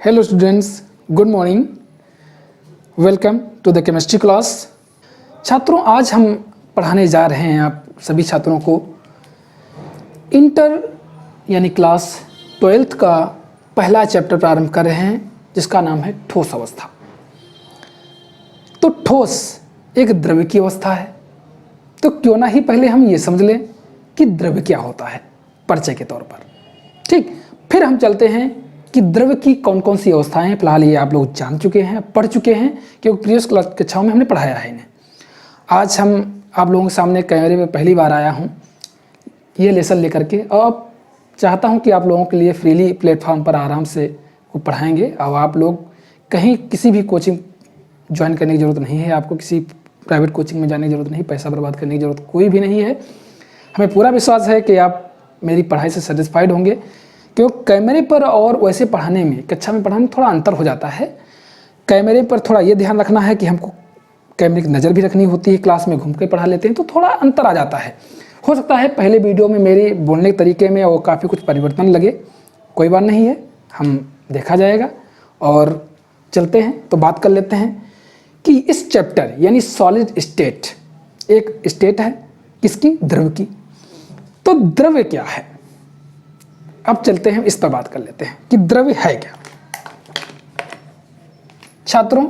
Hello students, good morning. Welcome to the chemistry class. छात्रों, आज हम पढ़ाने जा रहे हैं आप सभी छात्रों को इंटर यानी क्लास 12th का पहला चैप्टर प्रारंभ कर रहे हैं, जिसका नाम है ठोस अवस्था। तो ठोस एक द्रव्य की अवस्था है, तो क्यों ना ही पहले हम ये समझ लें कि द्रव्य क्या होता है परिचय के तौर पर। ठीक, फिर हम चलते हैं कि द्रव्य की कौन कौन सी अवस्थाएं हैं। फिलहाल ये आप लोग जान चुके हैं, पढ़ चुके हैं, क्योंकि प्रीवियस क्लास कक्षाओं में हमने पढ़ाया है इन्हें। आज हम आप लोगों के सामने कैमरे में पहली बार आया हूँ ये लेसन लेकर के, और अब चाहता हूँ कि आप लोगों के लिए फ्रीली प्लेटफॉर्म पर आराम से वो पढ़ाएंगे। और आप लोग कहीं किसी भी कोचिंग ज्वाइन करने की ज़रूरत नहीं है, आपको किसी प्राइवेट कोचिंग में जाने की ज़रूरत नहीं, पैसा बर्बाद करने की ज़रूरत कोई भी नहीं है। हमें पूरा विश्वास है कि आप मेरी पढ़ाई से सेटिस्फाइड होंगे, क्योंकि कैमरे पर और वैसे पढ़ाने में, कक्षा में पढ़ाने में थोड़ा अंतर हो जाता है। कैमरे पर थोड़ा ये ध्यान रखना है कि हमको कैमरे की नज़र भी रखनी होती है, क्लास में घूम के पढ़ा लेते हैं तो थोड़ा अंतर आ जाता है। हो सकता है पहले वीडियो में मेरे बोलने के तरीके में वो काफ़ी कुछ परिवर्तन लगे, कोई बात नहीं है, हम देखा जाएगा। और चलते हैं तो बात कर लेते हैं कि इस चैप्टर यानी सॉलिड स्टेट, एक स्टेट है किसकी? द्रव्य की। तो द्रव्य क्या है, अब चलते हैं इस पर बात कर लेते हैं कि द्रव्य है क्या। छात्रों,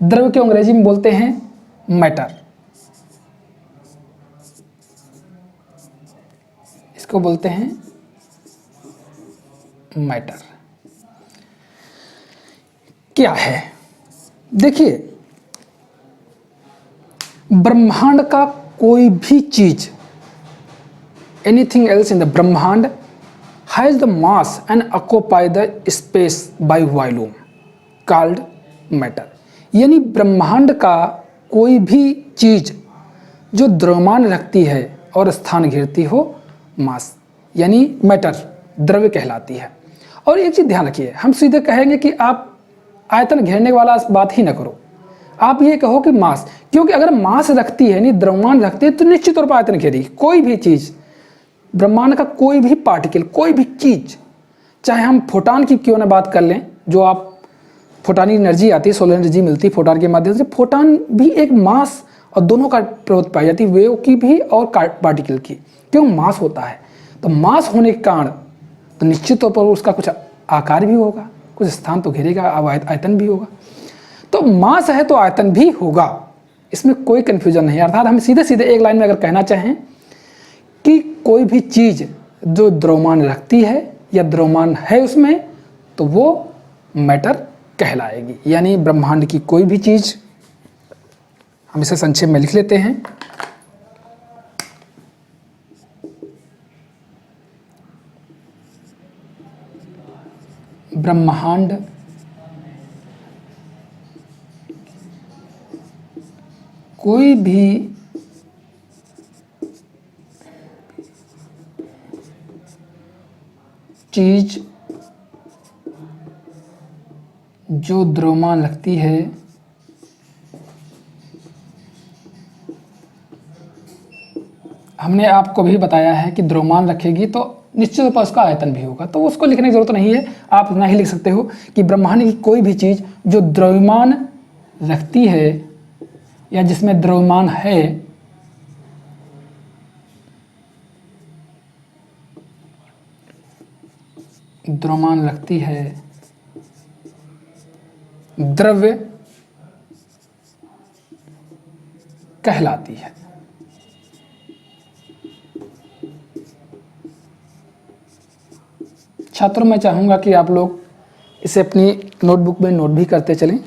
द्रव्य को अंग्रेजी में बोलते हैं मैटर, इसको बोलते हैं मैटर। क्या है? देखिए, ब्रह्मांड का कोई भी चीज, anything else in the Brahmand has the mass and occupy the space by volume called matter। यानी ब्रह्मांड का कोई भी चीज जो द्रव्यमान रखती है और स्थान घेरती हो, मास यानी मैटर, द्रव्य कहलाती है। और एक चीज ध्यान रखिए, हम सीधे कहेंगे कि आप आयतन घेरने वाला बात ही ना करो, आप ये कहो कि मास, क्योंकि अगर मास रखती है यानी द्रव्यमान रखती है तो निश्चित तौर पर आयतन घेरेगी। कोई भी चीज, ब्रह्मांड का कोई भी पार्टिकल, कोई भी चीज, चाहे हम फोटान की क्यों ना बात कर लें, जो आप फोटानी एनर्जी आती है, सोलर एनर्जी मिलती है फोटान के माध्यम से, फोटान भी एक मास और दोनों का प्रवृत्ति पाई जाती है, वेव की भी और पार्टिकल की, क्यों? मास होता है। तो मास होने के कारण तो निश्चित तौर पर उसका कुछ आकार भी होगा, कुछ स्थान तो घेरेगा, अब आयतन भी होगा। तो मास है तो आयतन भी होगा, इसमें कोई कन्फ्यूजन नहीं है। अर्थात हम सीधे सीधे एक लाइन में अगर कहना चाहें कि कोई भी चीज जो द्रव्यमान रखती है या द्रव्यमान है उसमें, तो वो मैटर कहलाएगी। यानी ब्रह्मांड की कोई भी चीज, हम इसे संक्षेप में लिख लेते हैं, ब्रह्मांड कोई भी चीज जो द्रव्यमान रखती है हमने आपको भी बताया है कि द्रव्यमान रखेगी तो निश्चित रूप से उसका आयतन भी होगा, तो उसको लिखने की जरूरत नहीं है। आप इतना ही लिख सकते हो कि ब्रह्मांड की कोई भी चीज जो द्रव्यमान रखती है या जिसमें द्रव्यमान है, द्रव्यमान रखती है, द्रव्य कहलाती है। छात्रों, मैं चाहूंगा कि आप लोग इसे अपनी नोटबुक में नोट भी करते चलें।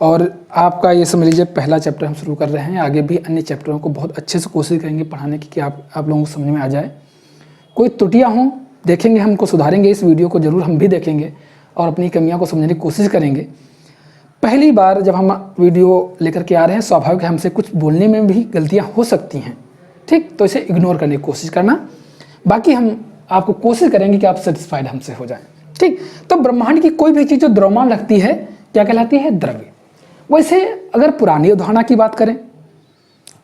और आपका ये समझ लीजिए पहला चैप्टर हम शुरू कर रहे हैं, आगे भी अन्य चैप्टरों को बहुत अच्छे से कोशिश करेंगे पढ़ाने की कि आप लोगों को समझ में आ जाए। कोई त्रुटियां हों देखेंगे, हमको सुधारेंगे, इस वीडियो को जरूर हम भी देखेंगे और अपनी कमियों को समझने की कोशिश करेंगे। पहली बार जब हम वीडियो लेकर के आ रहे हैं, स्वाभाविक है हमसे कुछ बोलने में भी गलतियां हो सकती हैं, ठीक, तो इसे इग्नोर करने की कोशिश करना। बाकी हम आपको कोशिश करेंगे कि आप सेटिस्फाइड हमसे हो जाएं, ठीक। तो ब्रह्मांड की कोई भी चीज़ जो द्रव्यमान रखती है क्या कहलाती है? द्रव्य। वैसे अगर पुरानी अवधारणा की बात करें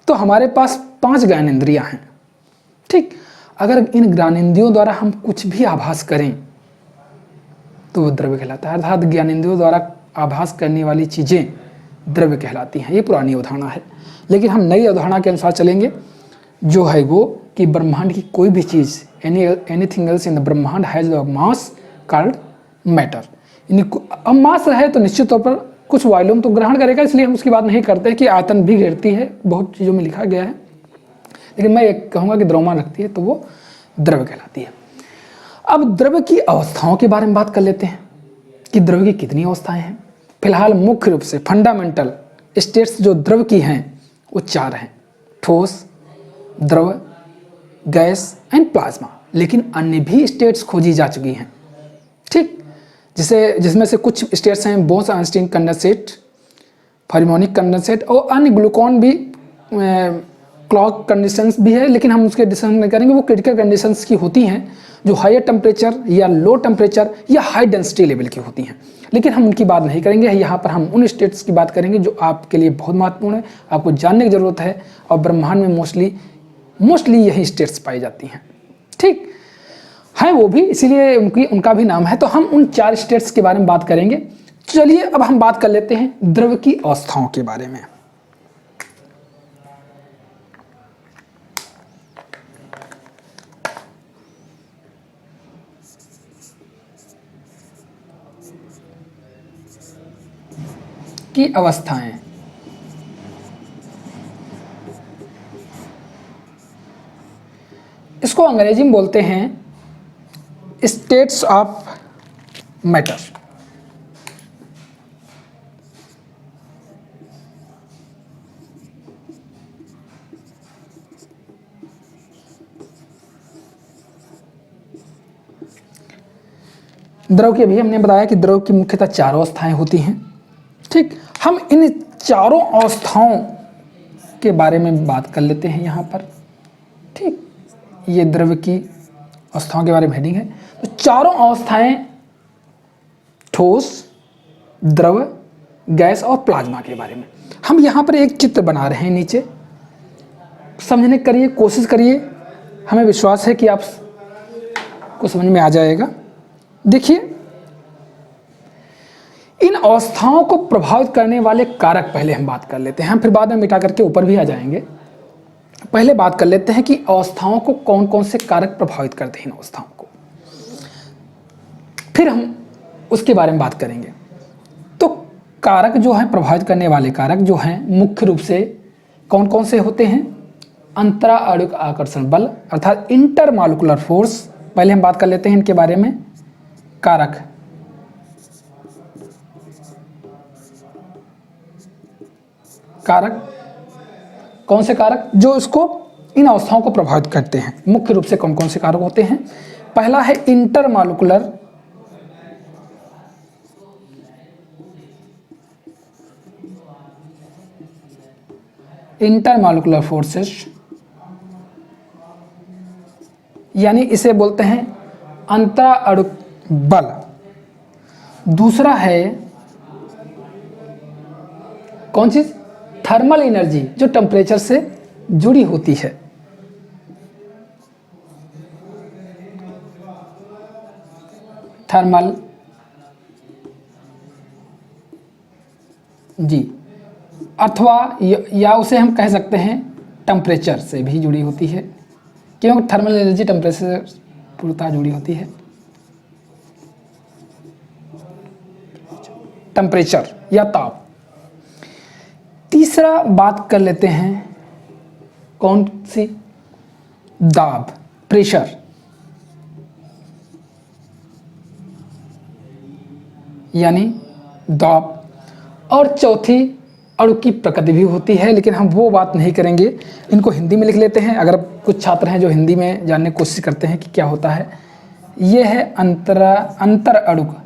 तो हमारे पास 5 ज्ञानेंद्रियां हैं, ठीक। अगर इन ज्ञानेंद्रियों द्वारा हम कुछ भी आभास करें तो वो द्रव्य कहलाता है। अर्थात ज्ञानेंद्रियों द्वारा आभास करने वाली चीज़ें द्रव्य कहलाती हैं। ये पुरानी अवधारणा है, लेकिन हम नई अवधारणा के अनुसार चलेंगे, जो है वो कि ब्रह्मांड की कोई भी चीज़, एनीथिंग एल्स इन द ब्रह्मांड has a mass called matter. अब मास रहे तो निश्चित तौर पर कुछ वॉल्यूम तो ग्रहण करेगा, इसलिए हम उसकी बात नहीं करते कि आयतन भी गिरती है, बहुत चीज़ों में लिखा गया है, लेकिन मैं एक कहूँगा कि द्रव्यमान रखती है तो वो द्रव्य कहलाती है। अब द्रव्य की अवस्थाओं के बारे में बात कर लेते हैं कि द्रव्य की कितनी अवस्थाएं हैं। फिलहाल मुख्य रूप से फंडामेंटल स्टेट्स जो द्रव्य की हैं वो 4 हैं: ठोस, द्रव, गैस एंड प्लाज्मा। लेकिन अन्य भी स्टेट्स खोजी जा चुकी हैं, ठीक, जिसमें से कुछ स्टेट्स हैं बोस-आइंस्टीन कंडेंसेट, फर्मियोनिक कंडेंसेट और अन्य ग्लूकॉन भी क्लॉक कंडीशंस भी है, लेकिन हम उसके डिस्कशन नहीं करेंगे। वो क्रिटिकल कंडीशंस की होती हैं जो हायर टेम्परेचर या लो टेम्परेचर या हाई डेंसिटी लेवल की होती हैं, लेकिन हम उनकी बात नहीं करेंगे। यहाँ पर हम उन स्टेट्स की बात करेंगे जो आपके लिए बहुत महत्वपूर्ण है, आपको जानने की ज़रूरत है, और ब्रह्मांड में मोस्टली यही स्टेट्स पाई जाती हैं, ठीक हैं वो भी, इसीलिए उनका भी नाम है। तो हम उन 4 स्टेट्स के बारे में बात करेंगे। चलिए अब हम बात कर लेते हैं द्रव्य की अवस्थाओं के बारे में। की अवस्थाएं, इसको अंग्रेजी में बोलते हैं स्टेट्स ऑफ मैटर। द्रव की अभी हमने बताया कि द्रव की मुख्यतः 4 अवस्थाएं होती हैं, ठीक। हम इन 4 अवस्थाओं के बारे में बात कर लेते हैं यहाँ पर, ठीक। ये द्रव्य की अवस्थाओं के बारे में हेडिंग है। तो 4 अवस्थाएं ठोस, द्रव, गैस और प्लाज्मा के बारे में हम यहाँ पर एक चित्र बना रहे हैं। नीचे समझने करिए, कोशिश करिए, हमें विश्वास है कि आप को समझ में आ जाएगा। देखिए, इन अवस्थाओं को प्रभावित करने वाले कारक पहले हम बात कर लेते हैं, हम फिर बाद में मिटा करके ऊपर भी आ जाएंगे। पहले बात कर लेते हैं कि अवस्थाओं को कौन कौन से कारक प्रभावित करते हैं इन अवस्थाओं को, फिर हम उसके बारे में बात करेंगे। तो कारक जो हैं, प्रभावित करने वाले कारक जो हैं, मुख्य रूप से कौन कौन से होते हैं? अंतराणुक आकर्षण बल अर्थात इंटरमॉलिक्यूलर फोर्स, पहले हम बात कर लेते हैं इनके बारे में। कारक कौन से कारक जो इसको इन अवस्थाओं को प्रभावित करते हैं, मुख्य रूप से कौन कौन से कारक होते हैं? पहला है इंटरमॉलिक्यूलर फोर्सेस, यानी इसे बोलते हैं अंतराणुक बल। दूसरा है कौन चीज? थर्मल एनर्जी, जो टेम्परेचर से जुड़ी होती है। थर्मल जी, अथवा या उसे हम कह सकते हैं टेम्परेचर से भी जुड़ी होती है, क्योंकि थर्मल एनर्जी टेम्परेचर से पूर्णतः जुड़ी होती है। टेम्परेचर या ताप। तीसरा बात कर लेते हैं कौन सी? दाब, प्रेशर, यानी दाब। और चौथी अणु की प्रकृति भी होती है, लेकिन हम वो बात नहीं करेंगे। इनको हिंदी में लिख लेते हैं, अगर कुछ छात्र हैं जो हिंदी में जानने की कोशिश करते हैं कि क्या होता है। ये है अंतराणुक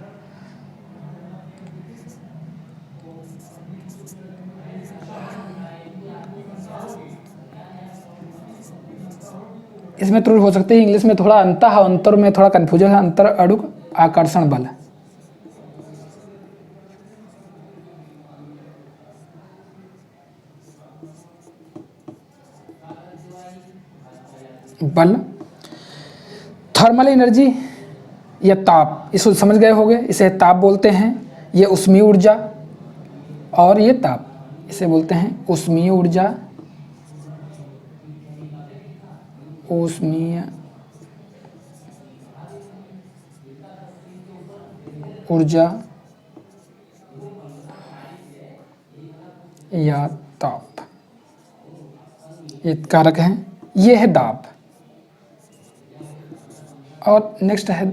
इसमें त्रुटि हो सकती है, इंग्लिश में थोड़ा अंतर में थोड़ा कन्फ्यूजन है। अंतराणुक आकर्षण बल, थर्मल एनर्जी या ताप, इसको समझ गए होंगे, इसे ताप बोलते हैं। ये ऊष्मीय ऊर्जा और ये ताप, इसे बोलते हैं ऊष्मीय ऊर्जा, ऊष्मीय ऊर्जा या ताप, ये कारक हैं। ये है दाब। और नेक्स्ट है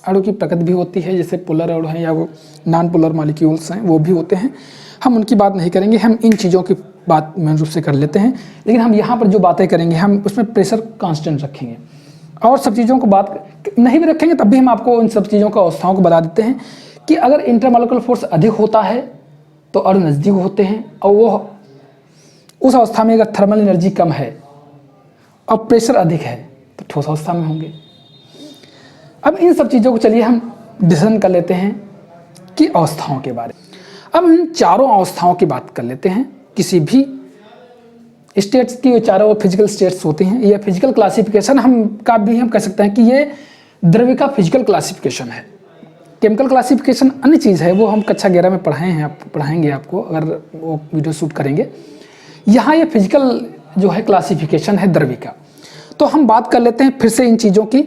अणु की प्रकृति भी होती है, जैसे पोलर अणु हैं या वो नॉन पोलर मॉलिक्यूल्स हैं, वो भी होते हैं। हम उनकी बात नहीं करेंगे, हम इन चीज़ों की बात मेन रूप से कर लेते हैं। लेकिन हम यहाँ पर जो बातें करेंगे, हम उसमें प्रेशर कांस्टेंट रखेंगे और सब चीज़ों को बात नहीं भी रखेंगे, तब भी हम आपको इन सब चीज़ों का अवस्थाओं को बता देते हैं कि अगर इंटरमॉलिक्यूलर फोर्स अधिक होता है तो अणु नज़दीक होते हैं, और वो उस अवस्था में अगर थर्मल एनर्जी कम है और प्रेशर अधिक है तो ठोस अवस्था में होंगे। अब इन सब चीज़ों को चलिए हम डिस्कशन कर लेते हैं कि अवस्थाओं के बारे में। अब इन चारों अवस्थाओं की बात कर लेते हैं। किसी भी स्टेट्स की, चारों फिजिकल स्टेट्स होती हैं। ये फिजिकल क्लासिफिकेशन हम कह सकते हैं कि ये द्रव्य का फिजिकल क्लासिफिकेशन है। केमिकल क्लासिफिकेशन अन्य चीज़ है, वो हम कक्षा 11 में पढ़ाएंगे आपको, अगर वो वीडियो शूट करेंगे। यहाँ ये फिजिकल जो है क्लासिफिकेशन है द्रव्य का। तो हम बात कर लेते हैं फिर से इन चीज़ों की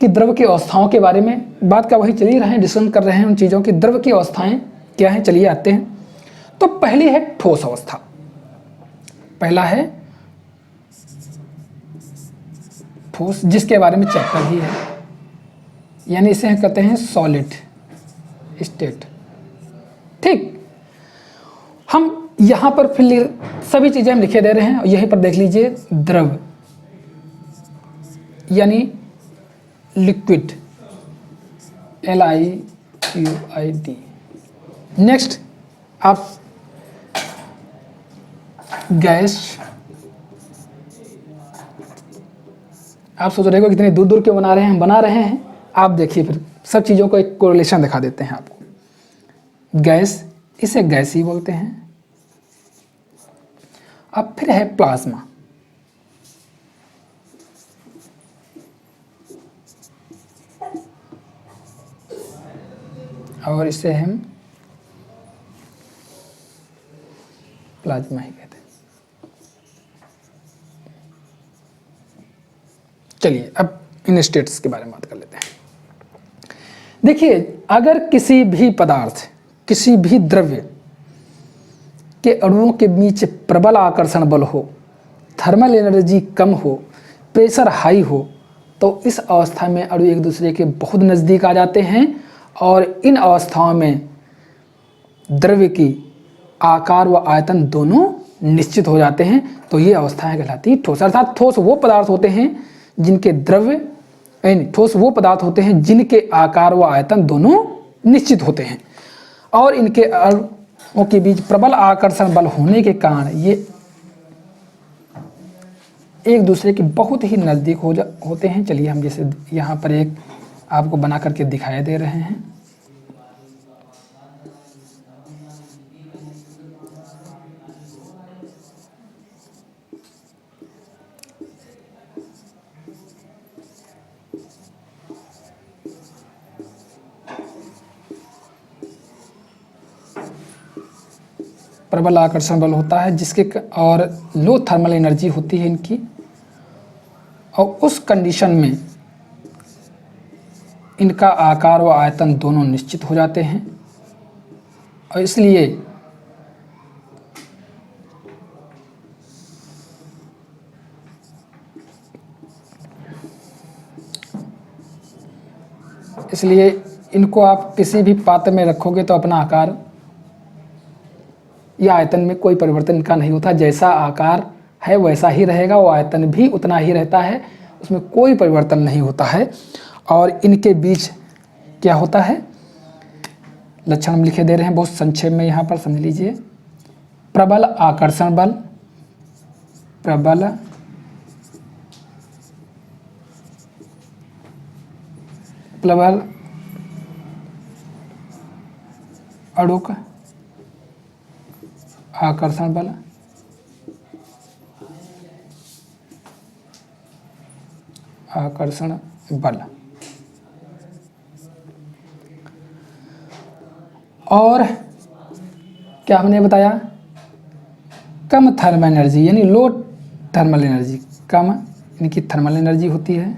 कि द्रव की अवस्थाओं के बारे में बात का वही चल ही रहे हैं, डिस्कशन कर रहे हैं उन चीज़ों की। द्रव की अवस्थाएं क्या हैं, चलिए आते हैं। तो पहली है ठोस अवस्था। पहला है ठोस, जिसके बारे में चैप्टर भी है, यानी इसे हम कहते हैं सॉलिड स्टेट। ठीक, हम यहाँ पर फिर सभी चीज़ें हम लिखे दे रहे हैं, यहीं पर देख लीजिए द्रव यानी लिक्विड, LIQID। नेक्स्ट आप गैस। आप सोच रहे हो कितनी दूर दूर क्यों बना रहे हैं, हम बना रहे हैं। आप देखिए फिर सब चीज़ों को एक कोरिलेशन दिखा देते हैं आपको। गैस, इसे गैस ही बोलते हैं। अब फिर है प्लाज्मा। और इसे हम प्लाज्मा ही कहते हैं। चलिए अब इन स्टेट्स के बारे में बात कर लेते हैं। देखिए, अगर किसी भी पदार्थ, किसी भी द्रव्य के अणुओं के बीच प्रबल आकर्षण बल हो, थर्मल एनर्जी कम हो, प्रेशर हाई हो, तो इस अवस्था में अणु एक दूसरे के बहुत नज़दीक आ जाते हैं और इन अवस्थाओं में द्रव्य की आकार व आयतन दोनों निश्चित हो जाते हैं। तो ये अवस्थाएं कहलाती ठोस। अर्थात ठोस वो पदार्थ होते हैं जिनके द्रव्य, ठोस वो पदार्थ होते हैं जिनके आकार व आयतन दोनों निश्चित होते हैं और इनके अणुओं के बीच प्रबल आकर्षण बल होने के कारण ये एक दूसरे के बहुत ही नज़दीक होते हैं। चलिए हम जैसे यहाँ पर एक आपको बना करके दिखाई दे रहे हैं। प्रबल आकर्षण बल होता है जिसके और लो थर्मल एनर्जी होती है इनकी, और उस कंडीशन में इनका आकार व आयतन दोनों निश्चित हो जाते हैं और इसलिए इनको आप किसी भी पात्र में रखोगे तो अपना आकार या आयतन में कोई परिवर्तन इनका नहीं होता। जैसा आकार है वैसा ही रहेगा, वो आयतन भी उतना ही रहता है, उसमें कोई परिवर्तन नहीं होता है। और इनके बीच क्या होता है, लक्षण हम लिखे दे रहे हैं बहुत संक्षेप में, यहाँ पर समझ लीजिए। प्रबल आकर्षण बल, प्रबल प्रबल अणुक आकर्षण बल, आकर्षण बल। और क्या हमने बताया, कम थर्मल एनर्जी यानी लो थर्मल एनर्जी, कम यानी कि थर्मल एनर्जी होती है।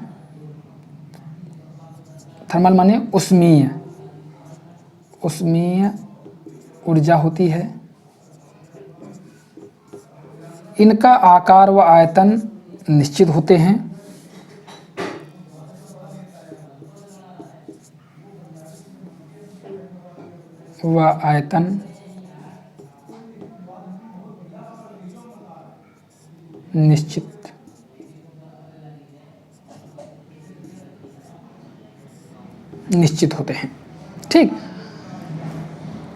थर्मल माने उष्मीय, उष्मीय ऊर्जा होती है। इनका आकार व आयतन निश्चित होते हैं। व आयतन निश्चित होते हैं। ठीक,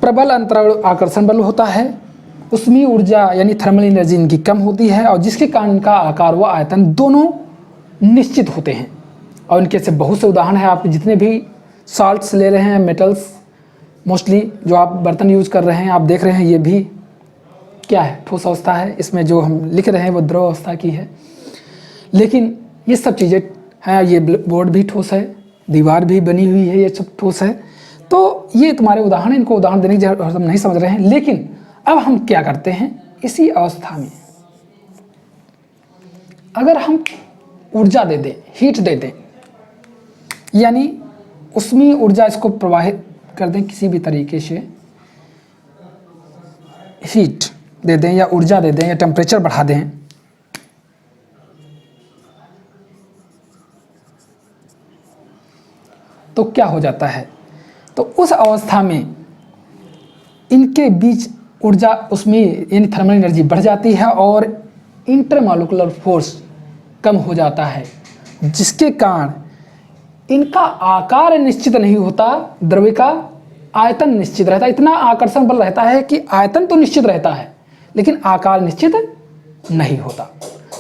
प्रबल अंतराल आकर्षण बल होता है। उष्मीय ऊर्जा यानी थर्मल एनर्जी इनकी कम होती है और जिसके कारण इनका आकार व आयतन दोनों निश्चित होते हैं। और इनके से बहुत से उदाहरण हैं। आप जितने भी साल्ट्स ले रहे हैं, मेटल्स मोस्टली जो आप बर्तन यूज कर रहे हैं, आप देख रहे हैं ये भी क्या है, ठोस अवस्था है। इसमें जो हम लिख रहे हैं वो द्रव अवस्था की है। लेकिन ये सब चीज़ें हैं, ये बोर्ड भी ठोस है, दीवार भी बनी हुई है, ये सब ठोस है। तो ये तुम्हारे उदाहरण, इनको उदाहरण देने की जरूरत हम नहीं समझ रहे हैं। लेकिन अब हम क्या करते हैं, इसी अवस्था में अगर हम ऊर्जा दे दें, हीट दे दें, यानी उष्मीय ऊर्जा इसको प्रवाहित कर दें किसी भी तरीके से, हीट दे दें या ऊर्जा दे दें या टेम्परेचर बढ़ा दें, तो क्या हो जाता है, तो उस अवस्था में इनके बीच ऊर्जा उसमें यानी थर्मल एनर्जी बढ़ जाती है और इंटरमॉलिक्यूलर फोर्स कम हो जाता है, जिसके कारण इनका आकार निश्चित नहीं होता, द्रव्य का आयतन निश्चित रहता है। इतना आकर्षण बल रहता है कि आयतन तो निश्चित रहता है लेकिन आकार निश्चित नहीं होता।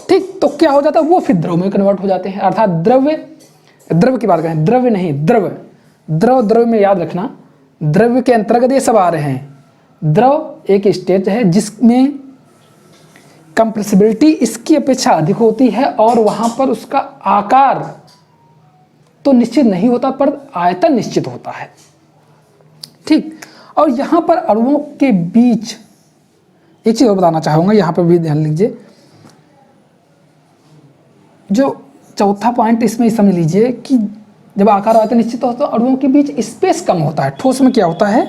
ठीक, तो क्या हो जाता है, वो फिर द्रव में कन्वर्ट हो जाते हैं। अर्थात द्रव्य की बात करें, द्रव्य नहीं, द्रव में याद रखना, द्रव्य के अंतर्गत ये सब आ रहे हैं। द्रव एक स्टेट है जिसमें कंप्रेसिबिलिटी इसकी अपेक्षा अधिक होती है और वहां पर उसका आकार तो निश्चित नहीं होता पर आयतन निश्चित होता है। ठीक, और यहां पर अणुओं के बीच एक चीज और बताना चाहूंगा, यहां पर भी ध्यान लीजिए। जो चौथा पॉइंट इसमें समझ लीजिए कि जब आकार आयतन निश्चित होता है तो अणुओं के बीच स्पेस कम होता है। ठोस में क्या होता है,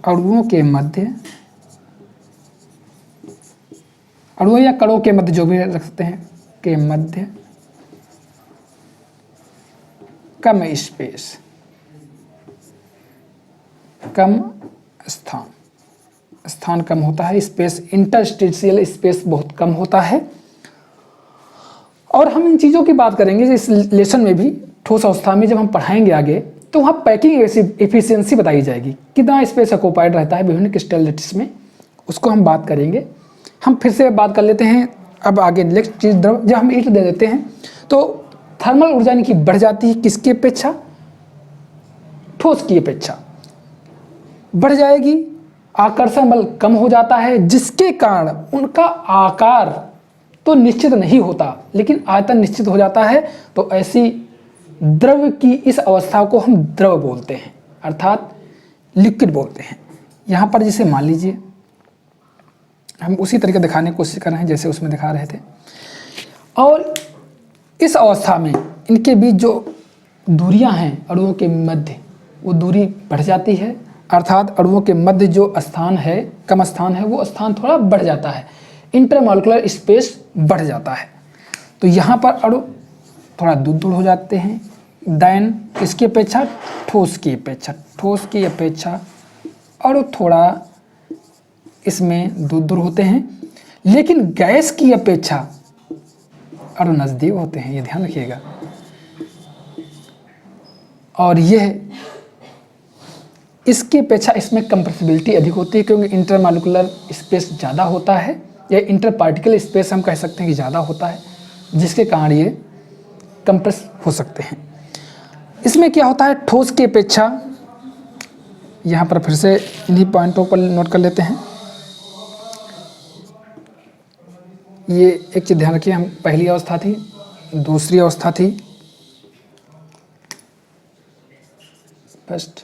अणुओं के मध्य, अणुओं या कणों के मध्य जो भी रख सकते हैं, के मध्य कम स्पेस, कम स्थान कम होता है, स्पेस, इंटरस्टिशियल स्पेस बहुत कम होता है। और हम इन चीज़ों की बात करेंगे इस लेसन में भी, ठोस अवस्था में जब हम पढ़ाएंगे आगे तो वहाँ पैकिंग एफिशिएंसी बताई जाएगी, कितना स्पेस ऑक्युपाइड रहता है विभिन्न क्रिस्टलिटीज में, उसको हम बात करेंगे। हम फिर से बात कर लेते हैं अब आगे नेक्स्ट चीज़, द्रव। जब हम हीट दे देते हैं तो थर्मल ऊर्जा इनकी बढ़ जाती है, किसकी अपेक्षा, ठोस की अपेक्षा बढ़ जाएगी, आकर्षण बल कम हो जाता है, जिसके कारण उनका आकार तो निश्चित नहीं होता लेकिन आयतन निश्चित हो जाता है। तो ऐसी द्रव की इस अवस्था को हम द्रव बोलते हैं, अर्थात लिक्विड बोलते हैं। यहाँ पर जिसे मान लीजिए हम उसी तरीके दिखाने की कोशिश कर रहे हैं जैसे उसमें दिखा रहे थे। और इस अवस्था में इनके बीच जो दूरियां हैं अणुओं के मध्य, वो दूरी बढ़ जाती है, अर्थात अणुओं के मध्य जो स्थान है, कम स्थान है, वो स्थान थोड़ा बढ़ जाता है, इंटरमॉलिक्यूलर स्पेस बढ़ जाता है। तो यहाँ पर अणु थोड़ा दूर हो जाते हैं देन किसकी अपेक्षा, ठोस की अपेक्षा। ठोस की अपेक्षा अणु थोड़ा इसमें दूर होते हैं, लेकिन गैस की अपेक्षा अणु नज़दीक होते हैं, ये ध्यान रखिएगा। और यह इसकी अपेक्षा इसमें कंप्रेसिबिलिटी अधिक होती है क्योंकि इंटरमॉलिक्यूलर स्पेस ज़्यादा होता है, या इंटर पार्टिकल स्पेस हम कह सकते हैं कि ज़्यादा होता है, जिसके कारण ये कंप्रेस हो सकते हैं। इसमें क्या होता है, ठोस की अपेक्षा, यहाँ पर फिर से इन्हीं पॉइंटों पर नोट कर लेते हैं। ये एक चीज़ ध्यान रखिए, हम पहली अवस्था थी, दूसरी अवस्था थी, फर्स्ट,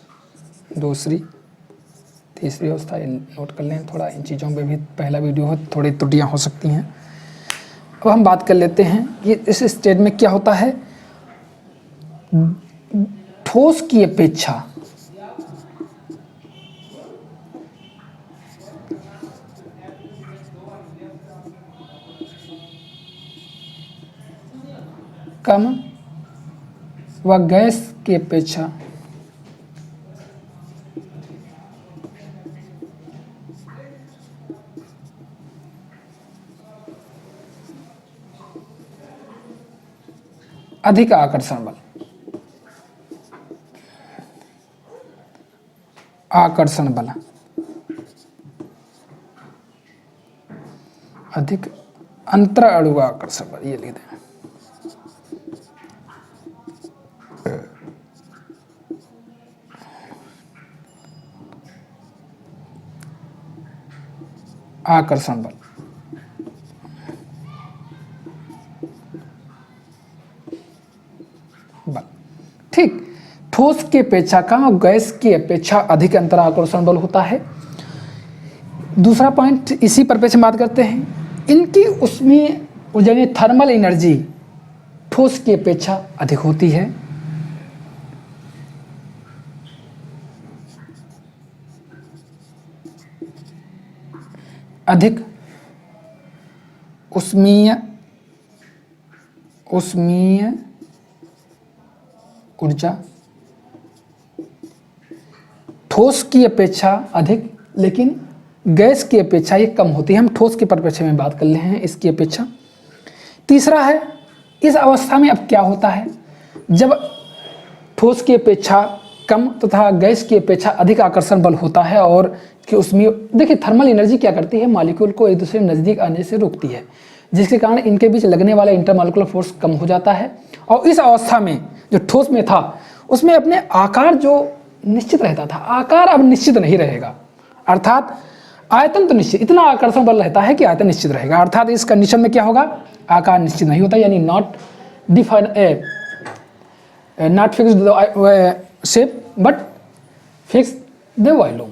दूसरी, तीसरी अवस्था, नोट कर लें थोड़ा, इन चीज़ों में भी पहला वीडियो हो थोड़ी त्रुटियाँ हो सकती हैं। अब हम बात कर लेते हैं कि इस स्टेज में क्या होता है। ठोस की अपेक्षा कम व गैस की अपेक्षा अधिक आकर्षण बल, आकर्षण बल अधिक अंतर अणु आकर्षण बल, ये लिख दें। आकर्षण बल ठीक, ठोस की अपेक्षा कम और गैस की अपेक्षा अधिक अंतर आकर्षण बल होता है। दूसरा पॉइंट इसी पर से बात करते हैं, इनकी उसमें यानी थर्मल एनर्जी ठोस की अपेक्षा अधिक होती है। अधिक उष्मीय ऊर्जा ठोस की अपेक्षा अधिक, लेकिन गैस की अपेक्षा ये कम होती है। हम ठोस के परिप्रेक्ष्य में बात कर रहे हैं इसकी अपेक्षा। तीसरा है, इस अवस्था में अब क्या होता है, जब ठोस की अपेक्षा कम तथा गैस की अपेक्षा अधिक आकर्षण बल होता है और कि उसमें देखिए थर्मल एनर्जी क्या करती है, मॉलिक्यूल को एक दूसरे नज़दीक आने से रोकती है, जिसके कारण इनके बीच लगने वाला इंटरमॉलिक्यूलर फोर्स कम हो जाता है। और इस अवस्था में जो ठोस में था उसमें अपने आकार जो निश्चित रहता था, आकार अब निश्चित नहीं रहेगा, अर्थात आयतन तो निश्चित, इतना आकर्षण बल रहता है कि आयतन निश्चित रहेगा, अर्थात इस कंडीशन में क्या होगा, आकार निश्चित नहीं होता, यानी not define not fix the shape but fix the volume.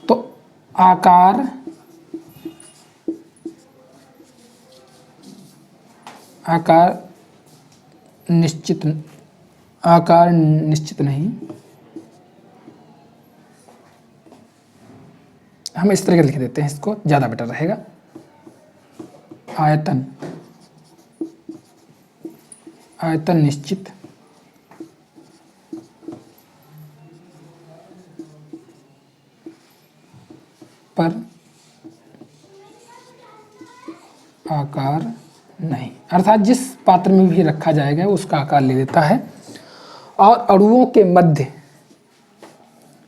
तो आकार निश्चित नहीं, हम इस तरह के लिख देते हैं, इसको ज़्यादा बेटर रहेगा। आयतन निश्चित पर आकार नहीं, अर्थात जिस पात्र में भी रखा जाएगा उसका आकार ले लेता है। और अणुओं के मध्य,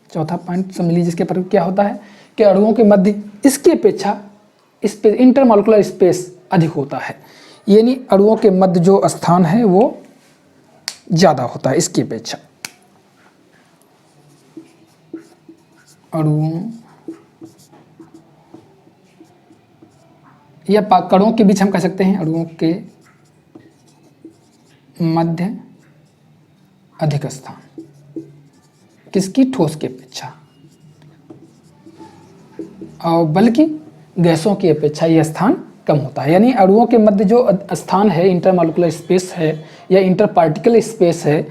चौथा पॉइंट समझ लीजिए, इसके पर क्या होता है कि अणुओं के मध्य इसकी अपेक्षा स्पेस, इंटरमॉलिक्यूलर स्पेस अधिक होता है, यानी अणुओं के मध्य जो स्थान है वो ज़्यादा होता है इसकी अपेक्षा। अणुओं या कणों के बीच हम कह सकते हैं अणुओं के मध्य अधिक स्थान, किसकी, ठोस की अपेक्षा, और बल्कि गैसों की अपेक्षा यह स्थान कम होता है। यानी अणुओं के मध्य जो स्थान है, इंटरमॉलिक्यूलर स्पेस है या इंटर पार्टिकल स्पेस है,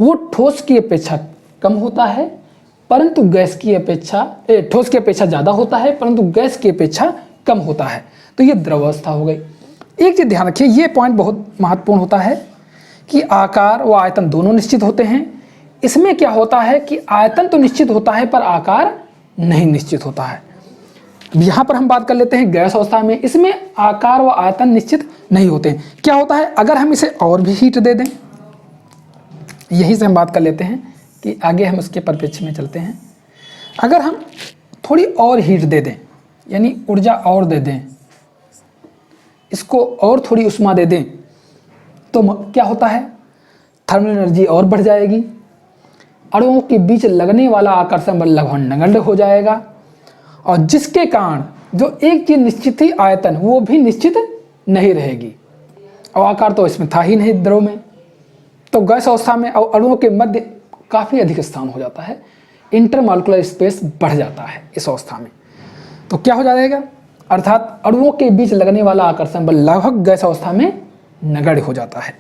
वो ठोस की अपेक्षा कम होता है, परंतु गैस की अपेक्षा ठोस की अपेक्षा ज़्यादा होता है, परंतु गैस की अपेक्षा कम होता है। तो ये द्रवावस्था हो गई। एक चीज़ ध्यान रखिए, ये पॉइंट बहुत महत्वपूर्ण होता है कि आकार व आयतन दोनों निश्चित होते हैं। इसमें क्या होता है कि आयतन तो निश्चित होता है पर आकार नहीं निश्चित होता है। यहाँ पर हम बात कर लेते हैं गैस अवस्था में, इसमें आकार व आयतन निश्चित नहीं होते हैं। क्या होता है, अगर हम इसे और भी हीट दे दें, यहीं से हम बात कर लेते हैं कि आगे हम उसके परिप्रेक्ष्य में चलते हैं। अगर हम थोड़ी और हीट दे दें, यानी ऊर्जा और दे दें, इसको और थोड़ी उष्मा दे दें, तो क्या होता है, थर्मल एनर्जी और बढ़ जाएगी, अणुओं के बीच लगने वाला आकर्षण बल लगभग नगण्य हो जाएगा, और जिसके कारण जो एक चीज निश्चित थी आयतन, वो भी निश्चित नहीं रहेगी, और आकार तो इसमें था ही नहीं द्रव में। तो गैस अवस्था में अणुओं के मध्य काफ़ी अधिक स्थान हो जाता है, इंटरमॉलिक्यूलर स्पेस बढ़ जाता है इस अवस्था में। तो क्या हो जाएगा, अर्थात अणुओं के बीच लगने वाला आकर्षण बल लगभग गैस अवस्था में नगण्य हो जाता है।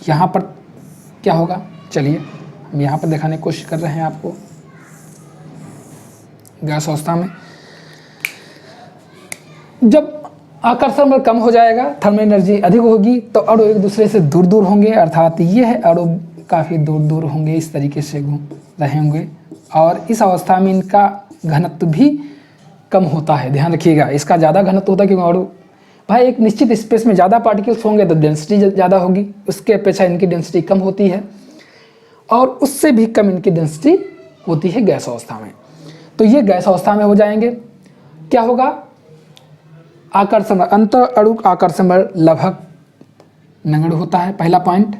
यहाँ पर क्या होगा, चलिए हम यहाँ पर दिखाने की कोशिश कर रहे हैं आपको। गैस अवस्था में जब आकर्षण बल कम हो जाएगा, थर्मल एनर्जी अधिक होगी, तो अणु एक दूसरे से दूर दूर होंगे, अर्थात ये है अणु काफ़ी दूर दूर होंगे, इस तरीके से घूम रहे होंगे, और इस अवस्था में इनका घनत्व भी कम होता है। ध्यान रखिएगा, इसका ज़्यादा घनत्व होता है क्योंकि अणु भाई एक निश्चित स्पेस में ज़्यादा पार्टिकल्स होंगे तो डेंसिटी ज़्यादा होगी, उसके अपेक्षा इनकी डेंसिटी कम होती है, और उससे भी कम इनकी डेंसिटी होती है गैस अवस्था में। तो ये गैस अवस्था में हो जाएंगे। क्या होगा, आकर्षण अंतर अणु आकर्षण बल लगभग नगण्य होता है। पहला पॉइंट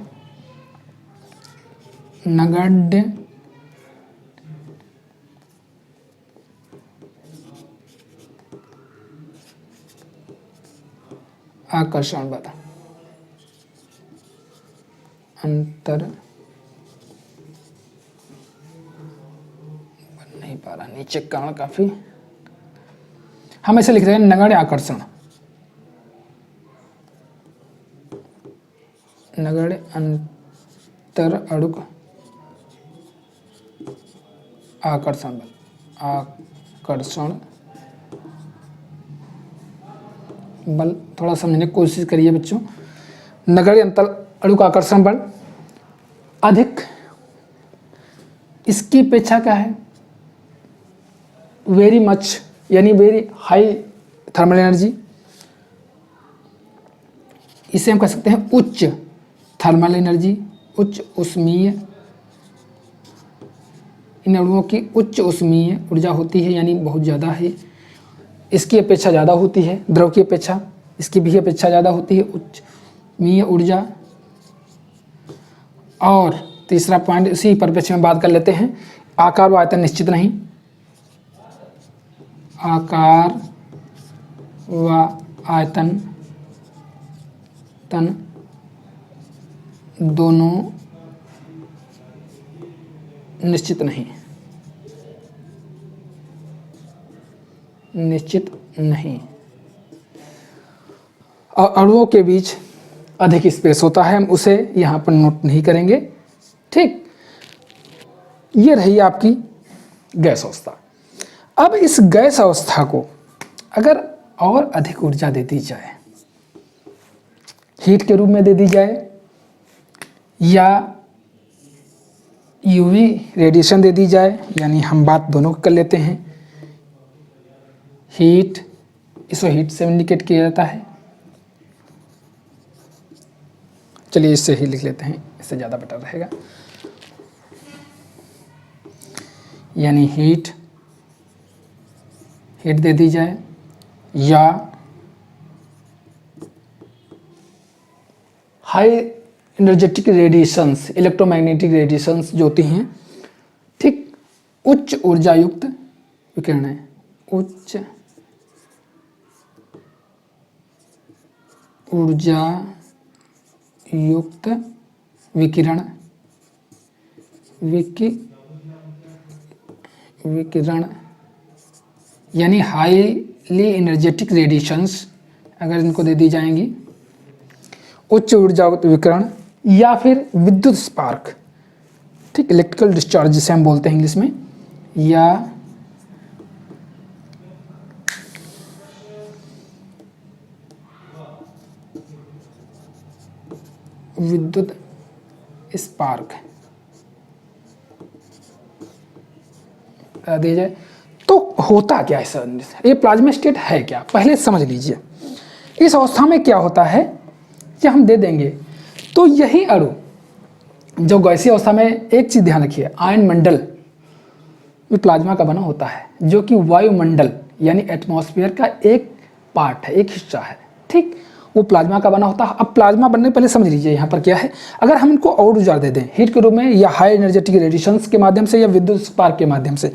नगण्य आकर्षण बल, अंतर बन नहीं पा रहा, नीचे कारण काफी, हम इसे लिख रहे हैं नगण्य आकर्षण, नगण्य अंतर अणु आकर्षण बल, आकर्षण बल थोड़ा समझने की कोशिश करिए बच्चों। नगण्य अंतर अणु का आकर्षण बल अधिक, इसकी अपेक्षा क्या है, वेरी मच, यानी वेरी हाई थर्मल एनर्जी, इसे हम कह सकते हैं उच्च थर्मल एनर्जी, उच्च ऊष्मीय, इन अणुओं की उच्च ऊष्मीय ऊर्जा होती है, यानी बहुत ज़्यादा है, इसकी अपेक्षा ज़्यादा होती है, द्रव की अपेक्षा इसकी भी अपेक्षा ज़्यादा होती है उच्च मीय ऊर्जा। और तीसरा पॉइंट इसी परिप्रेक्ष्य में बात कर लेते हैं, आकार व आयतन निश्चित नहीं, आकार व आयतन दोनों निश्चित नहीं, निश्चित नहीं, और अणुओं के बीच अधिक स्पेस होता है, हम उसे यहाँ पर नोट नहीं करेंगे। ठीक, ये रही आपकी गैस अवस्था। अब इस गैस अवस्था को अगर और अधिक ऊर्जा दे दी जाए, हीट के रूप में दे दी जाए या यूवी रेडिएशन दे दी जाए, यानी हम बात दोनों कर लेते हैं, हीट, इसको हीट से इंडिकेट किया जाता है, चलिए इससे ही लिख लेते हैं, इससे ज़्यादा बेटर रहेगा, यानी हीट दे दी जाए या high energetic radiations, electromagnetic radiations जो होती हैं, ठीक, उच्च ऊर्जा युक्त विकिरण है, उच्च ऊर्जा युक्त विकिरण, विकिरण यानी हाईली एनर्जेटिक रेडिएशंस अगर इनको दे दी जाएंगी, उच्च ऊर्जा विकिरण या फिर विद्युत स्पार्क, ठीक, इलेक्ट्रिकल डिस्चार्ज जिसे हम बोलते हैं इंग्लिश में, या विद्युत स्पार्क दी जाए, तो होता क्या है सर, ये प्लाज्मा स्टेट है क्या, पहले समझ लीजिए। इस अवस्था में क्या होता है कि हम दे देंगे तो यही अणु जो गैसीय अवस्था में, एक चीज ध्यान रखिए, आयन मंडल में प्लाज्मा का बना होता है, जो कि वायुमंडल यानी एटमॉस्फेयर का एक पार्ट है, एक हिस्सा है, ठीक, वो प्लाज्मा का बना होता है। अब प्लाज्मा बनने पहले समझ लीजिए यहाँ पर क्या है, अगर हम इनको और ऊर्जा दे दें हीट के रूप में या हाई एनर्जेटिक रेडिएशंस के माध्यम से या विद्युत स्पार्क के माध्यम से,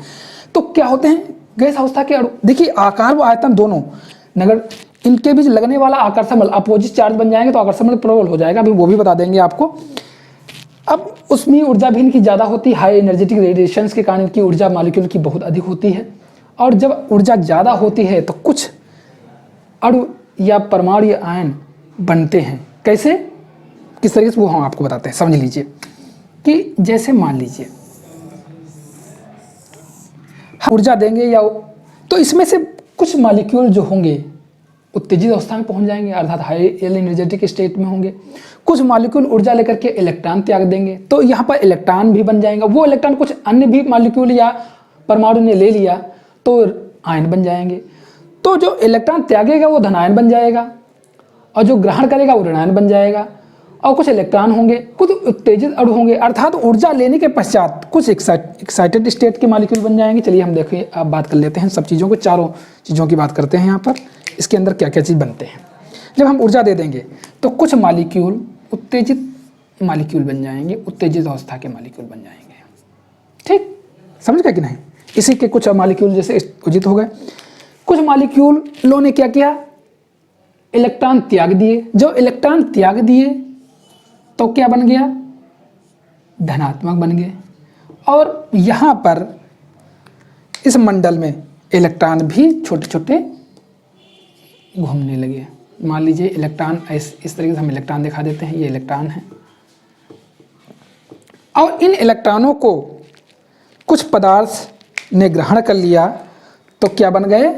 तो क्या होते हैं गैस अवस्था के अणु, देखिए आकार व आयतन दोनों, अगर इनके बीच लगने वाला आकर्षण बल अपोजिट चार्ज बन जाएंगे तो आकर्षण बल प्रबल हो जाएगा, अभी वो भी बता देंगे आपको। अब उसमें ऊर्जा भी इनकी ज़्यादा होती है, हाई एनर्जेटिक रेडिएशंस के कारण इनकी ऊर्जा मॉलिक्यूल की बहुत अधिक होती है। और जब ऊर्जा ज़्यादा होती है तो कुछ अणु या परमाणु या आयन बनते हैं। कैसे, किस तरीके से, वो हम आपको बताते हैं, समझ लीजिए। कि जैसे मान लीजिए हम ऊर्जा देंगे या तो इसमें से कुछ मॉलिक्यूल जो होंगे उत्तेजित अवस्था में पहुंच जाएंगे, अर्थात हाई एनर्जेटिक स्टेट में होंगे। कुछ मॉलिक्यूल ऊर्जा लेकर के इलेक्ट्रॉन त्याग देंगे, तो यहाँ पर इलेक्ट्रॉन भी बन जाएगा। वो इलेक्ट्रॉन कुछ अन्य भी मॉलिक्यूल या परमाणु ने ले लिया तो आयन बन जाएंगे। तो जो इलेक्ट्रॉन त्यागेगा वो धनायन बन जाएगा, और जो ग्रहण करेगा वो ऋणायन बन जाएगा। और कुछ इलेक्ट्रॉन होंगे, कुछ उत्तेजित अणु होंगे, अर्थात ऊर्जा लेने के पश्चात कुछ एक्साइटेड स्टेट के मॉलिक्यूल बन जाएंगे। चलिए हम देखिए, अब बात कर लेते हैं सब चीज़ों को, चारों चीज़ों की बात करते हैं यहाँ पर। इसके अंदर क्या क्या चीज़ बनते हैं। जब हम ऊर्जा दे देंगे तो कुछ मॉलिक्यूल उत्तेजित मॉलिक्यूल बन जाएंगे, उत्तेजित अवस्था के मॉलिक्यूल बन जाएंगे। ठीक, समझ गए कि नहीं। इसी के कुछ मॉलिक्यूल जैसे उत्तेजित हो गए। कुछ मॉलिक्यूलों ने क्या किया, इलेक्ट्रॉन त्याग दिए। जो इलेक्ट्रॉन त्याग दिए तो क्या बन गया, धनात्मक बन गए। और यहाँ पर इस मंडल में इलेक्ट्रॉन भी छोटे छोटे घूमने लगे। मान लीजिए इलेक्ट्रॉन इस तरीके से हम इलेक्ट्रॉन दिखा देते हैं, ये इलेक्ट्रॉन है। और इन इलेक्ट्रॉनों को कुछ पदार्थ ने ग्रहण कर लिया तो क्या बन गए,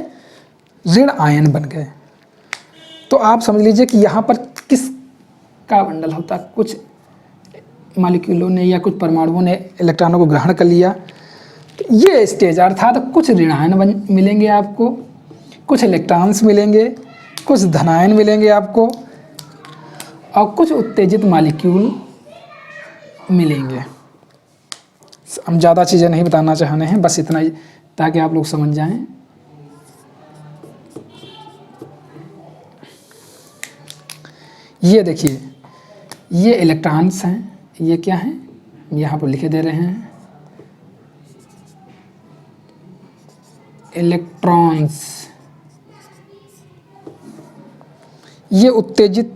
ऋण आयन बन गए। तो आप समझ लीजिए कि यहाँ पर किस का मंडल होता, कुछ मॉलिक्यूलों ने या कुछ परमाणुओं ने इलेक्ट्रॉनों को ग्रहण कर लिया। तो ये स्टेज अर्थात कुछ ऋणायन मिलेंगे आपको, कुछ इलेक्ट्रॉन्स मिलेंगे, कुछ धनायन मिलेंगे आपको, और कुछ उत्तेजित मॉलिक्यूल मिलेंगे। हम ज़्यादा चीज़ें नहीं बताना चाहते हैं, बस इतना ही ताकि आप लोग समझ जाएं। ये देखिए, ये इलेक्ट्रॉन्स हैं, ये क्या हैं, यहाँ पर लिखे दे रहे हैं इलेक्ट्रॉन्स। ये उत्तेजित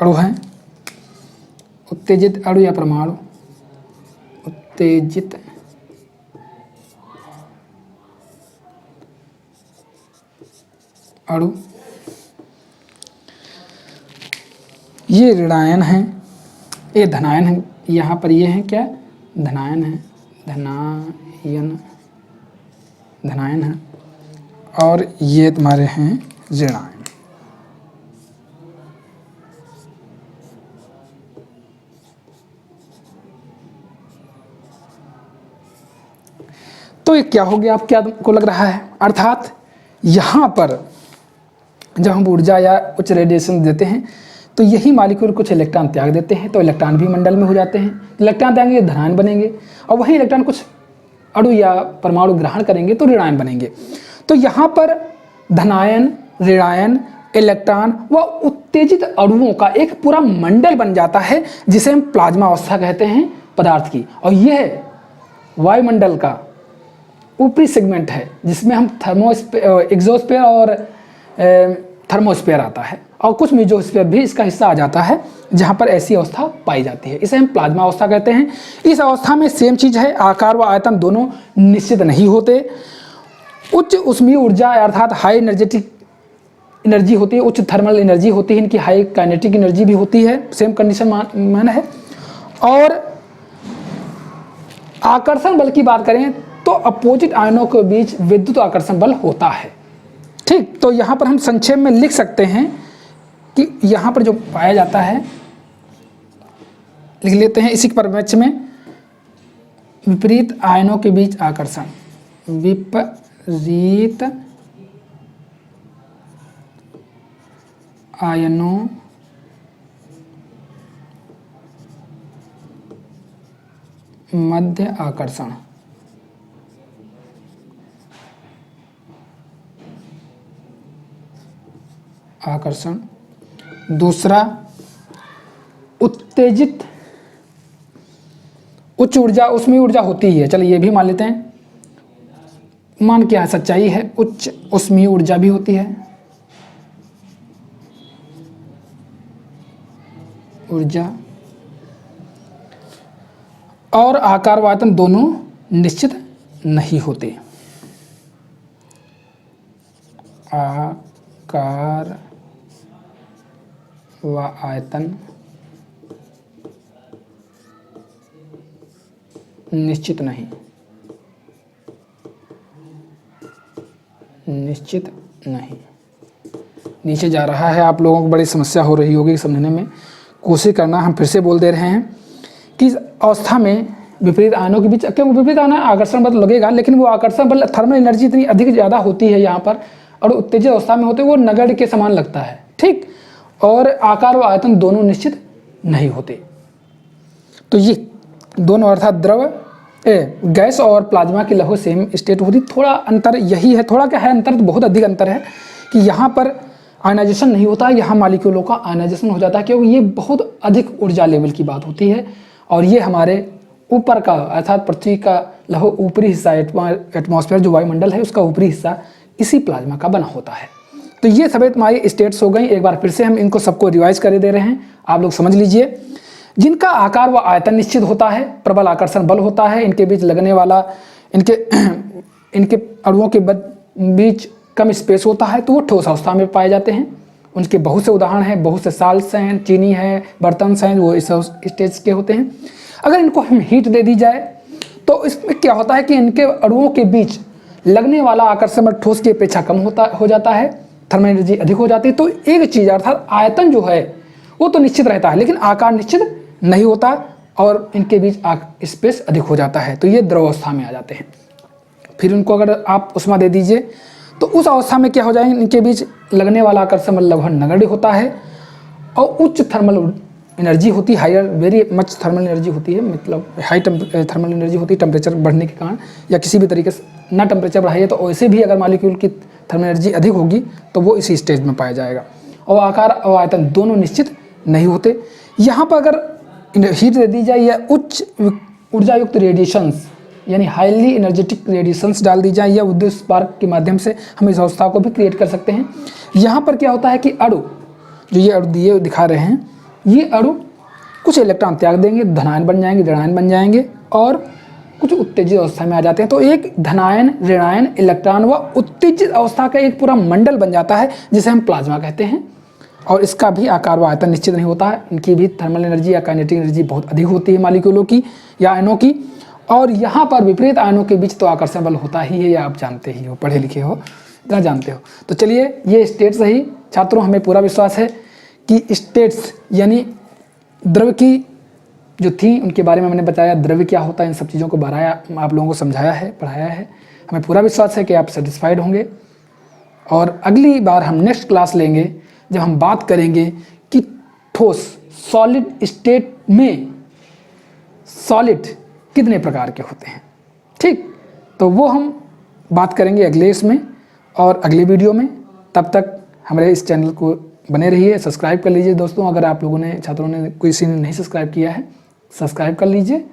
अणु हैं, उत्तेजित अणु या परमाणु, उत्तेजित अणु। ये ऋणायन है, ये धनायन है। यहाँ पर ये है क्या, धनायन है, धनायन है। और ये तुम्हारे हैं ऋणायन। तो ये क्या हो गया, आप क्या को लग रहा है, अर्थात यहाँ पर जब हम ऊर्जा या उच्च रेडिएशन देते हैं तो यही मॉलिक्यूल कुछ इलेक्ट्रॉन त्याग देते हैं, तो इलेक्ट्रॉन भी मंडल में हो जाते हैं। इलेक्ट्रॉन त्यागेंगे धनायन बनेंगे, और वही इलेक्ट्रॉन कुछ अणु या परमाणु ग्रहण करेंगे तो ऋणायन बनेंगे। तो यहाँ पर धनायन, ऋणायन, इलेक्ट्रॉन व उत्तेजित अणुओं का एक पूरा मंडल बन जाता है, जिसे हम प्लाज्मा अवस्था कहते हैं पदार्थ की। और यह वायुमंडल का ऊपरी सेगमेंट है, जिसमें हम एग्जोस्फीयर और थर्मोस्फीयर आता है, और कुछ मेसोस्फीयर भी इसका हिस्सा आ जाता है, जहाँ पर ऐसी अवस्था पाई जाती है। इसे हम प्लाज्मा अवस्था कहते हैं। इस अवस्था में सेम चीज़ है, आकार व आयतन दोनों निश्चित नहीं होते। उच्च ऊष्मीय ऊर्जा अर्थात हाई एनर्जेटिक एनर्जी होती है, उच्च थर्मल एनर्जी होती है, इनकी हाई काइनेटिक एनर्जी भी होती है, सेम कंडीशन मान है। और आकर्षण बल की बात करें तो अपोजिट आयनों के बीच विद्युत आकर्षण बल होता है। ठीक, तो यहाँ पर हम संक्षेप में लिख सकते हैं कि यहाँ पर जो पाया जाता है, लिख लेते हैं इसी परिप्रेक्ष्य में, विपरीत आयनों के बीच आकर्षण, विपरीत आयनों मध्य आकर्षण। आकर्षण। दूसरा, उत्तेजित उच्च ऊर्जा, उसमें ऊर्जा होती ही है, चलिए ये भी मान लेते हैं, मान क्या सच्चाई है, उच्च उसमें ऊर्जा भी होती है, ऊर्जा। और आकार व आयतन दोनों निश्चित नहीं होते। आकार व आयतन निश्चित नहीं, निश्चित नहीं। नीचे जा रहा है, आप लोगों को बड़ी समस्या हो रही होगी समझने में, कोशिश करना। हम फिर से बोल दे रहे हैं कि इस अवस्था में विपरीत आयनों के बीच, क्योंकि विपरीत आयन आकर्षण बल लगेगा, लेकिन वो आकर्षण बल थर्मल एनर्जी इतनी अधिक ज़्यादा होती है यहाँ पर, और उत्तेजित अवस्था में होते वो नगण्य के समान लगता है, ठीक। और आकार व आयतन दोनों निश्चित नहीं होते। तो ये दोनों अर्थात द्रव गैस और प्लाज्मा की लगभग सेम स्टेट होती। थोड़ा अंतर यही है, थोड़ा क्या है अंतर, तो बहुत अधिक अंतर है कि यहाँ पर आयनाइजेशन नहीं होता है, यहाँ मॉलिक्यूलों का आयनाइजेशन हो जाता है, क्योंकि ये बहुत अधिक ऊर्जा लेवल की बात होती है। और ये हमारे ऊपर का अर्थात पृथ्वी का लगभग ऊपरी हिस्सा, एटमॉस्फेयर जो वायुमंडल है उसका ऊपरी हिस्सा इसी प्लाज्मा का बना होता है। तो ये सभी तुम्हारी स्टेट्स हो गई। एक बार फिर से हम इनको सबको रिवाइज कर दे रहे हैं, आप लोग समझ लीजिए। जिनका आकार व आयतन निश्चित होता है, प्रबल आकर्षण बल होता है, इनके बीच लगने वाला, इनके अणुओं के बीच कम स्पेस होता है, तो वो ठोस अवस्था में पाए जाते हैं। उनके बहुत से उदाहरण हैं, बहुत से साल्ट्स हैं, चीनी है, बर्तन हैं, वो इस स्टेज के होते हैं। अगर इनको हम हीट दे दी जाए तो इसमें क्या होता है कि इनके अणुओं के बीच लगने वाला आकर्षण बल ठोस की अपेक्षा कम हो जाता है, थर्मल एनर्जी अधिक हो जाती है। तो एक चीज़ अर्थात आयतन जो है वो तो निश्चित रहता है, लेकिन आकार निश्चित नहीं होता और इनके बीच स्पेस अधिक हो जाता है, तो ये द्रव अवस्था में आ जाते हैं। फिर उनको अगर आप ऊष्मा दे दीजिए तो उस अवस्था में क्या हो जाएंगे, इनके बीच लगने वाला आकर्षण बल लगभग नगण्य होता है और उच्च थर्मल एनर्जी होती है, higher very much thermal energy होती है, मतलब हाई थर्मल एनर्जी होती है टेम्परेचर बढ़ने के कारण, या किसी भी तरीके से ना टेम्परेचर बढ़ाइए तो वैसे भी अगर मॉलिक्यूल की थर्मल एनर्जी अधिक होगी तो वो इसी स्टेज में पाया जाएगा। और आकार और आयतन दोनों निश्चित नहीं होते। यहाँ पर अगर हीट दे दी जाए या उच्च ऊर्जा युक्त रेडिएशंस यानी हाईली एनर्जेटिक रेडिएशंस डाल दी जाए या विद्युत स्पार्क के माध्यम से हम इस अवस्था को भी क्रिएट कर सकते हैं। यहाँ पर क्या होता है कि अणु जो ये अणु दिए दिखा रहे हैं, ये अणु कुछ इलेक्ट्रॉन त्याग देंगे, धनायन बन जाएंगे, ऋणायन बन जाएंगे और कुछ उत्तेजित अवस्था में आ जाते हैं। तो एक धनायन, ऋणायन, इलेक्ट्रॉन व उत्तेजित अवस्था का एक पूरा मंडल बन जाता है जिसे हम प्लाज्मा कहते हैं। और इसका भी आकार व आयतन निश्चित नहीं होता है, इनकी भी थर्मल एनर्जी या काइनेटिक एनर्जी बहुत अधिक होती है मॉलिक्यूलों की या आयनों की। और यहाँ पर विपरीत आयनों के बीच तो आकर्षण बल होता ही है, या आप जानते ही हो, पढ़े लिखे हो, इतना जानते हो। तो चलिए ये स्टेट्स रही छात्रों, हमें पूरा विश्वास है कि स्टेट्स यानी द्रव की जो थी उनके बारे में मैंने बताया, द्रव्य क्या होता है, इन सब चीज़ों को बढ़ाया, आप लोगों को समझाया है, पढ़ाया है। हमें पूरा विश्वास है कि आप सेटिस्फाइड होंगे। और अगली बार हम नेक्स्ट क्लास लेंगे जब हम बात करेंगे कि ठोस सॉलिड स्टेट में सॉलिड कितने प्रकार के होते हैं, ठीक। तो वो हम बात करेंगे अगले इसमें और अगले वीडियो में। तब तक हमारे इस चैनल को बने रहिए, सब्सक्राइब कर लीजिए दोस्तों। अगर आप लोगों ने, छात्रों ने, किसी ने नहीं सब्सक्राइब किया है, सब्सक्राइब कर लीजिए।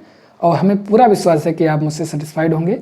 और हमें पूरा विश्वास है कि आप मुझसे सेटिस्फाइड होंगे।